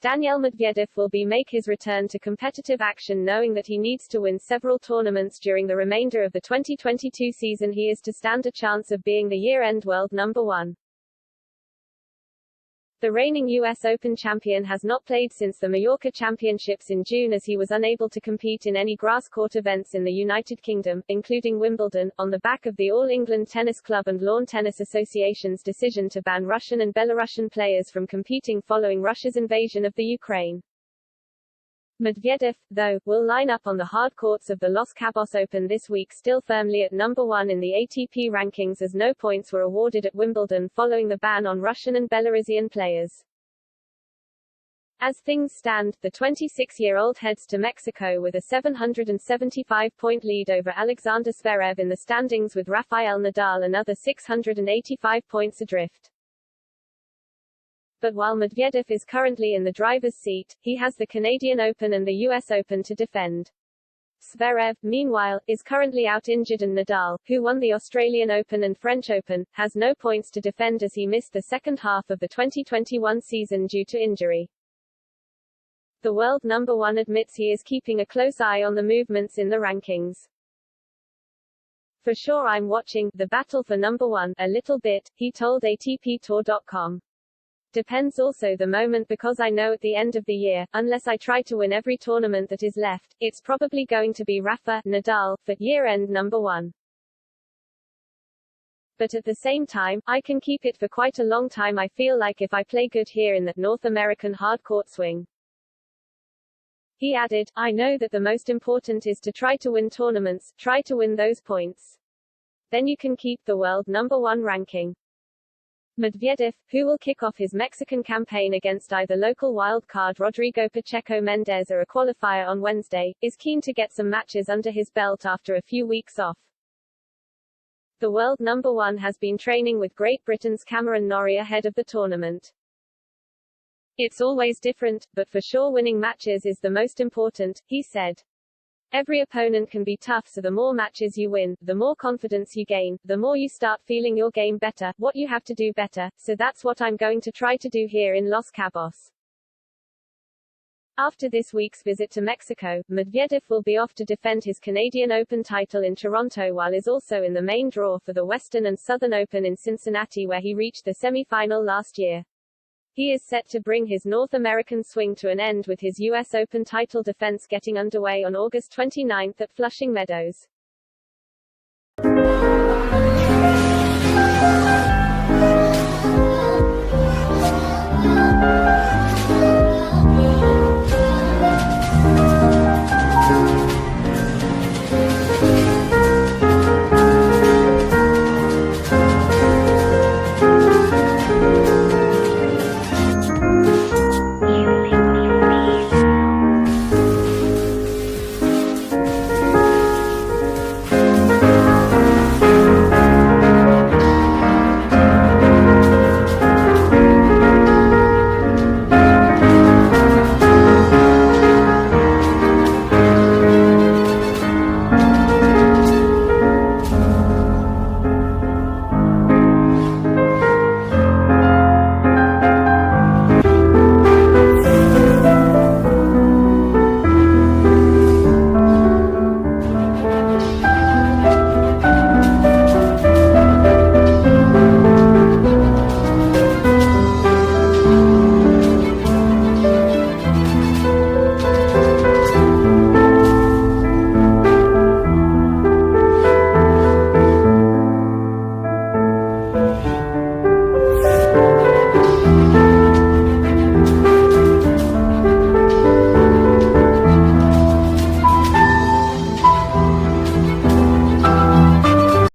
Daniil Medvedev will make his return to competitive action, knowing that he needs to win several tournaments during the remainder of the 2022 season. He is to stand a chance of being the year-end world number one. The reigning U.S. Open champion has not played since the Mallorca Championships in June, as he was unable to compete in any grass court events in the United Kingdom, including Wimbledon, on the back of the All England Tennis Club and Lawn Tennis Association's decision to ban Russian and Belarusian players from competing following Russia's invasion of the Ukraine. Medvedev, though, will line up on the hard courts of the Los Cabos Open this week, still firmly at number one in the ATP rankings, as no points were awarded at Wimbledon following the ban on Russian and Belarusian players. As things stand, the 26-year-old heads to Mexico with a 775-point lead over Alexander Zverev in the standings, with Rafael Nadal another 685 points adrift. But while Medvedev is currently in the driver's seat, he has the Canadian Open and the US Open to defend. Zverev, meanwhile, is currently out injured, and Nadal, who won the Australian Open and French Open, has no points to defend as he missed the second half of the 2021 season due to injury. The world number one admits he is keeping a close eye on the movements in the rankings. "For sure I'm watching the battle for number one a little bit," he told ATPTour.com. "Depends also the moment, because I know at the end of the year, unless I try to win every tournament that is left, it's probably going to be Rafa, Nadal, for year-end number one. But at the same time, I can keep it for quite a long time. I feel like if I play good here in that North American hard-court swing." He added, "I know that the most important is to try to win tournaments, try to win those points. Then you can keep the world number one ranking." Medvedev, who will kick off his Mexican campaign against either local wildcard Rodrigo Pacheco Mendez or a qualifier on Wednesday, is keen to get some matches under his belt after a few weeks off. The world number one has been training with Great Britain's Cameron Norrie ahead of the tournament. "It's always different, but for sure winning matches is the most important," he said. "Every opponent can be tough, so the more matches you win, the more confidence you gain, the more you start feeling your game better, what you have to do better, so that's what I'm going to try to do here in Los Cabos." After this week's visit to Mexico, Medvedev will be off to defend his Canadian Open title in Toronto, while is also in the main draw for the Western and Southern Open in Cincinnati, where he reached the semi-final last year. He is set to bring his North American swing to an end, with his U.S. Open title defense getting underway on August 29 at Flushing Meadows.